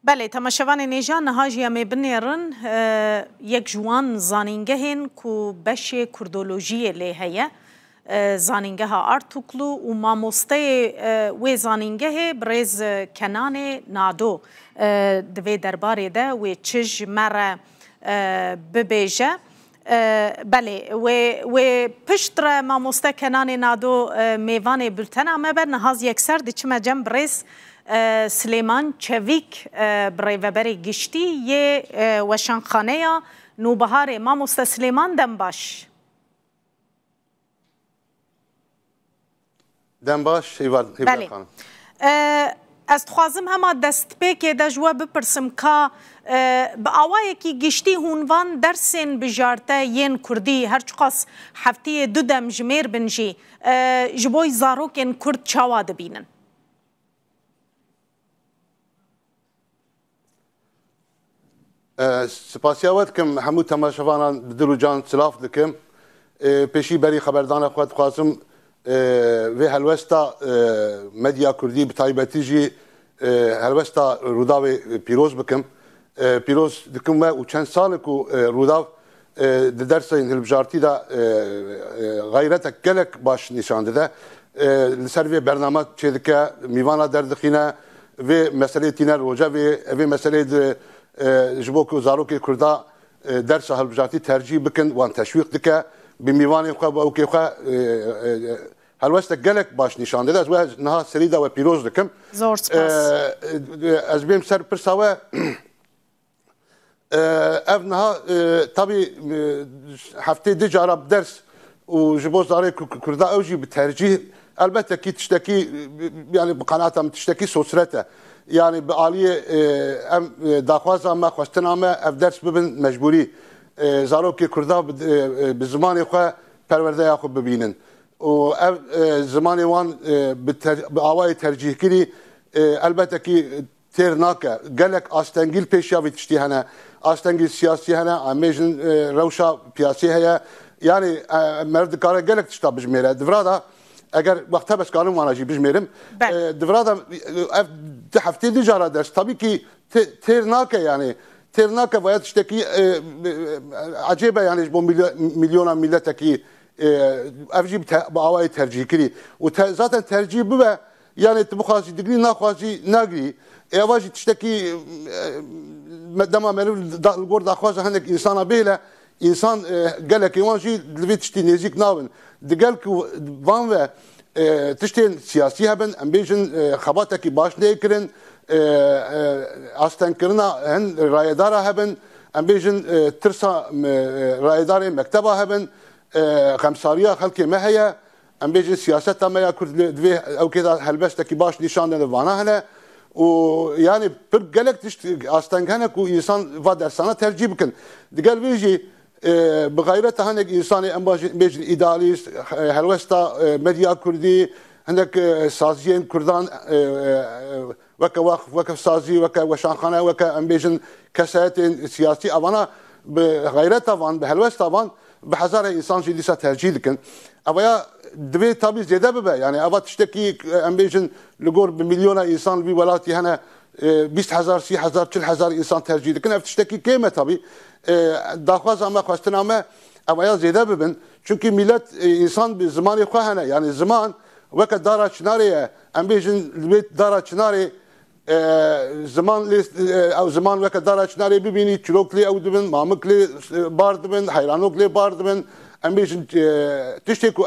بله تماشاوان نیجان نهاجی می بنیرن یک جوان زانینگهن کو بش کردولوژی لیهیه زانینگه ها ارتوکلو و ماموسته و زانینگه برز کنان نادو دوی درباره ده و چج مره ببیجه بله و پشتر ماموسته کنان نادو میوان بلتن اما بر نهاز یک سر دیچمه جم برز سلیمان چویک برای گشتی یه وشانخانه نوبهار ماموسته سلیمان دنباش دنباش بله از خوازم همه دست پیکه ده جوا بپرسم که با آوائه که گشتی هونوان درسین بجارته ین کردی هرچقاس هفته دو دم جمیر بنجی جبوی زاروکین کرد چاوا دبینن سپاسیاوت کم همو تماشاوانان بدلو جان سلاف دکم پیشی بری خبردان خود خواسم و هلوستا مدیا کردی بتایبتی جی هلوستا روداو پیروز بکم پیروز دکم و چند سال کو روداو درس هلبجارتی دا غیرت گلک باش نشان ده لسر برنامه چیدکه میوانا دردخینه و مسئله تینر روجا و مسئله جبوك زاروكي كردا درس هالبجاتي ترجيح بكن وان تشويق دكا بميوان خو اوكي خو هالوست قالك باش نشان ده از نها سريدا وبيروز دكم زور سباس از بيم سر برساوه افنها طبي هفته دي جرب درس وجبو زاري كردا اوجي بترجيح البته كي تشتكي يعني بقناعتها تشتكي سوسرته يعني بعالية ام داخوازا ما خوستنا ما اف درس ببن مجبوري زاروكي كردا بزمان خو پرورده ياخو ببينن و زمان وان بآواي ترجيح كري البته كي تير ناكا قالك استنجيل بيشاوي تشتي هنا استنجيل سياسي هنا اميجن روشا بياسي هيا يعني مرد كاره قالك تشتا بجميره دفرادا اگر وقتها بس قانون وانا جي بجميرم دفرادا هفته دي جارة درس طبيعي كي تيرناكا يعني تيرناكا باید تشتكي عجيبه يعني جبو مليون ملتكي افجي باواي ترجيح كري وذاتا ترجيح ببا يعني تبخازي دقري ناخوازي ناقري اواجي تشتكي مدام ملو القور داخوازا هنك انسان بيلا انسان قالك يوانجي دلوي تشتي نيزيك ناون دقالك وان و تشتين سياسي هبن ام بيجن خباتكي باش نيكرن استنكرنا هن رايدارا هبن ام بيجن ترسا رايداري مكتبه هبن خمساريا خلقي ما هي ام بيجن سياستها ما يكون دوي او كذا هلبستكي باش نشان نفانا هنا ويعني قالك تشتي استنكهنك وانسان فادر سنه ترجيبكن دقال بيجي بغيرتها هناك انساني بيجن ايداليست هلوستا مديا كردي هناك سازيين كردان وكا واقف وكا سازي وكا وشانخانه وكا بيجن كسات سياسي اوانا بغيرتها فان بهلوستا فان بحزار انسان جي لسه ترجيح لكن اويا دبي طبي زياده ببا يعني ابا تشتكي بيجن لقور بمليون انسان في ولاتي هنا 20000 3000 4000 انسان ترجيح لكن افتشتكي كيمه طبي داخواز اما خواستنا ما اويا زياده ببن çünkü millet insan bir zamanı خواهنه yani zaman وقت دارا چناري ام بيجن البيت دارا چناري زمان او زمان وقت دارا چناري ببيني چلوكلي او دبن مامكلي بار دبن حيرانوكلي بار دبن ام بيجن تشتكو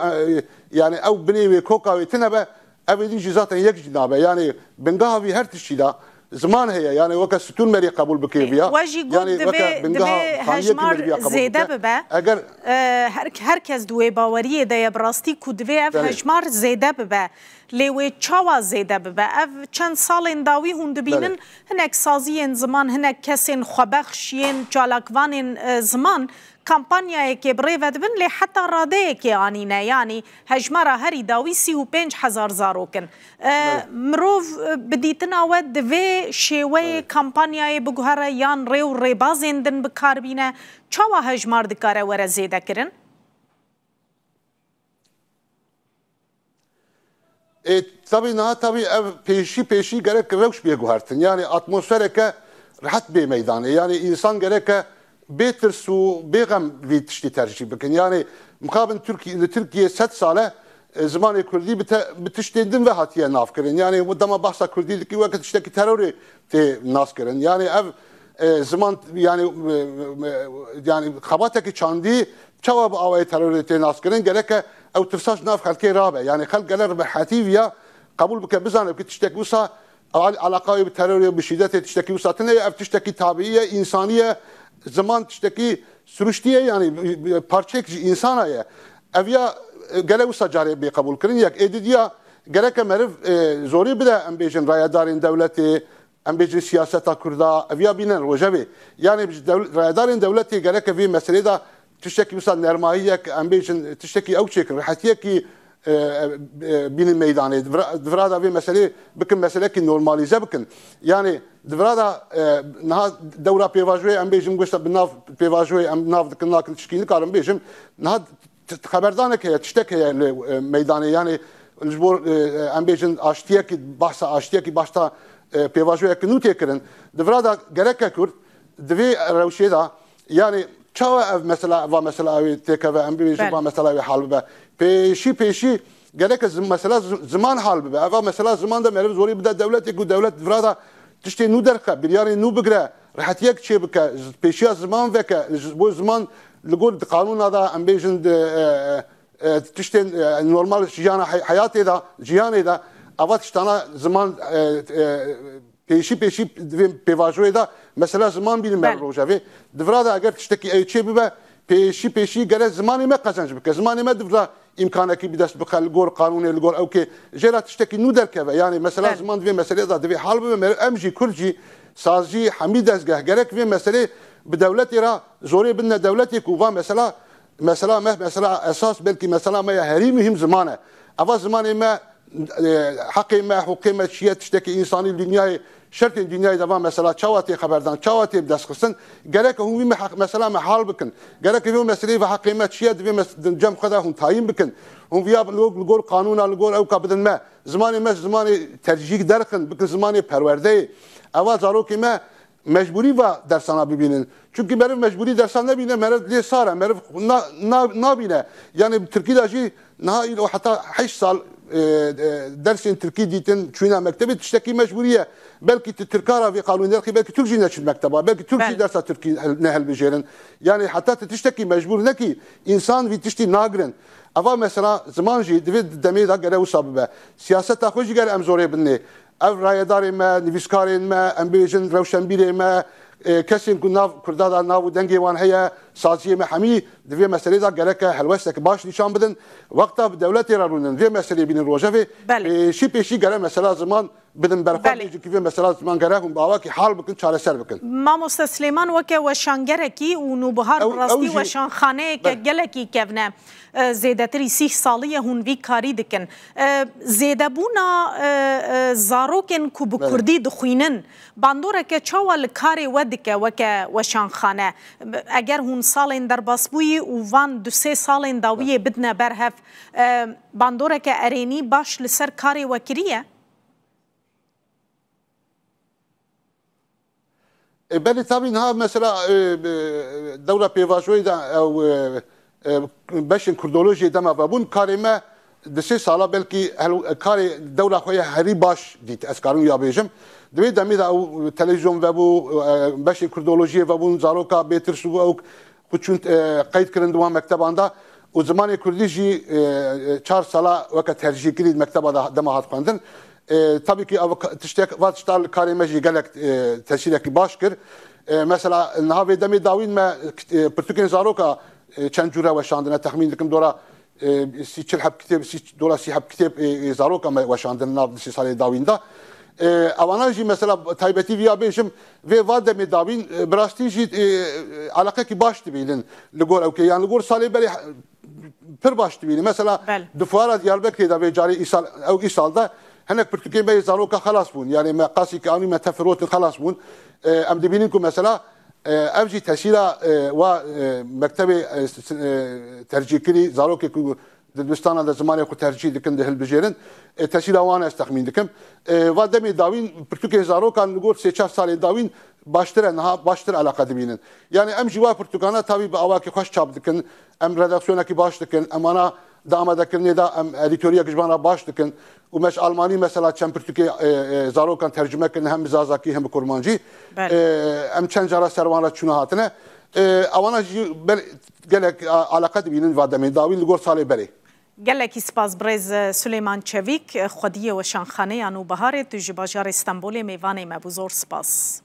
يعني او بني كوكا تنبه ابدي جزاتا يك جنابه يعني بنقاها في هر تشيدا زمان هي يعني وقت ستون مري قبول بكيفيا يعني دبي هجمار زيده ببا اگر هركز دوي باوريه ده براستي كو دبي هجمار زيده ببا لوي تشاوا زيده ببا اف چند سالين داوي هون دبينن هناك سازيين زمان هناك كسين خبخشين چالاكوانين زمان كامبانيا كي بريفت بن لي حتى راديه كي انينا يعني هجمره هري داوي 35,000 زاروكن مروف بديتنا ود في شوي كامبانيا بجوهره يان ريو ريبازين دن بكاربينه چاوا هجمار دكاره ور زيده كرن tabii peşi gerek revş bir guhartın yani atmosfere rahat bir meydanı. Yani insan gerek بترسو بيغم في تشتي ترجي بكن يعني مقابل تركيا 7 ساله زمان كردي بتشتندن ve hatiye nafkırın. Yani bu dama bahsa Kürdilik vakit işte ki terörü te naskırın. Yani ev zaman yani kabataki çandi çava bu avay terörü te naskırın gerek ev tırsaş naf halke rabe. Yani halk gelir be hativiya kabul bike bizanı ki tiştek usa alakalı bir terörü bir şiddet tişteki usatına ev tişteki tabiiye insaniye zaman tişteki sürüştiye yani parçak insana ya evya gele usa cari bir kabul kırın yak edidiya gerek merif zori bile embejin rayadarın devleti embejin siyaseta kurda evya binen rojavi yani rayadarın devleti gerek bir meselede tişteki usa nermahiye embejin tişteki avçek rahatiye ki binin meydanı devrada bir mesele bakın mesele ki normalize bakın yani devrada naha devra pevajwe embejim gosta binav pevajwe amnav diknak tişkini karım bejim naha خبردانه که تشتک میدانی یعنی الجبور امبیجن آشتیه کی بحث آشتیه کی باشتا پیواژوی کنو تکرن دفرادا گرک کرد دوی روشی دا یعنی چه مثلا و مثلا تک و امبیجن و مثلا حال به پیشی گرک مثلا زمان حال به و مثلا زمان دا مرو زوری بده دولت کو دولت دفرادا تشتی نو درخه بیاری نو بگره راحت یک چی بکه پیشی زمان وک بو زمان لقول قانون هذا امبيجن تشتن نورمال جيانا حياتي دا جياني دا اوات تشتانا زمان بيشي بيواجوي دا مثلا زمان بين روجافي دفرادا اگر تشتكي اي شيء ببا بيشي غير زماني ما قزنج بك زماني ما دفرا امكانك بدس بخل جور قانوني الجور او كي جرا تشتكي نو دركبه يعني مثلا زمان في مساله دا دفي حال امجي كلجي سازجي حميد ازغه غيرك في مساله بدولتي را زوري بدنا دولتي كوفا مثلا اساس بلكي مثلا ما هري مهم زمانه افا زمانه ما حقي ما حقوقي ما شيء تشتكي انساني الدنيا شرط الدنيا دابا مثلا تشاواتي خبردان تشاواتي بدس خصن قالك هم مثلا ما حال بكن قالك في مسألة في حقي ما شيء في جم خدا هم تايم بكن هم فيها لقول قانون لقول او كبدن ما زماني ترجيك درخن بكن زماني پرورده اوا زاروكي ما مجبوری و درسانا ببینن çünkü merif mecburi dersan ne bine merif diye sara merif na bine yani Türkiye dahi nahil o hatta 5 sal dersin Türkiye ditin çüna mektebi tişteki mecburiye belki Türkara ve kanunlar ki belki Türkçe neçil mekteba belki Türkçe dersa Türkiye nehel becerin yani hatta tişteki mecbur ne ki insan ve tişti nagren ava mesela zamanji demi da gere usabe siyaset hoji gel emzore binne ev rayedarê me, nivîskarên me, em bêjin rewşenbîrê me, kesên ku nav Kurda da nav û dengê wan heye, saziyê me hemî di vê meselê da gerek e helwestek baş nîşan bidin. Wexta bi dewletê re rûnin vê meselê bînin rojevê, pêşî gere mesela ziman bidin berxwe bêjin ki vê mesela ziman gere hûn bi awakî hal bikin, çareser bikin. Mamoste Slêman weke weşangerekî û nûbihar bi rastî weşanxaneyeke gelekî kevne zêdetirî 30 salî hûn vî karî dikin. Zêdebûna zarokên ku bi Kurdî dixwînin bandoreke çawa li karê we dike weke weşanxane eger hûn salên derbas bûyî û van 2-3 salên dawiyê bidine berhev bandoreke erênî baş li ser karê we kiriye? بله طبعا ها مثلا دوله پیواشوی دا او بشن کردولوژی دما و بون کارما دسه سالا بلکی کار دوله خوی هری باش دیت اسکارون یا بیجم دوی دمی دا او تلویزیون و بو بشن کردولوژی و بون زاروکا بیتر شو او کچون قید کردن دوام مکتباندا و زمان کردیجی 4 سالا وقت ترجیح کردید مکتبا دما هات خواندن tabii ki tiştek vatıştal karimeci gelek tesireki başkır. Mesela nahavi demi davin me Portugal zaroka çencura veşandına tahmin dikim dora si çelhab kitap si dola si hab kitap zaroka me veşandına nav si sale davinda. Avanajı mesela taybeti viya beşim ve vademi davin brastici alaka ki baştı bilin. Ligor okey yani ligor sale beri per baştı bilin. Mesela dufuara Diyarbakır'da ve cari İsal'da هناك برتقال بي زاروكا خلاص بون يعني ما قاسي كانوا ما تفروت خلاص بون ام دبينكم مثلا افجي تسيلا و مكتبه ترجيكري زاروكي دبستان هذا زمان يكون ترجي دكن ده البجيرن تسيلا وانا استخمين دكم ودمي داوين برتقال زاروكا نقول 3 سال داوين باشتر انها باشتر علاقه دبینن يعني ام جوا پرتګانا تابي باواکي خوش چاپ دکن ام ريداكسيونا کی باش دکن امانا دامه دکرنی دا ام اديتوريا گجبانا باش دکن ومش الماني مثلا چم پرتګي زارو كان ترجمه کن هم زازاکی هم كورمانجي ام چند جرا سروان را چونه هاتنه اوانا گلک علاقه دبینن وادمي داوی لګور ساله بری گلکی سپاس برز سلیمان چویک خودی و شانخانه انو بهار تو جباجار استانبول میوان مبوزور سپاس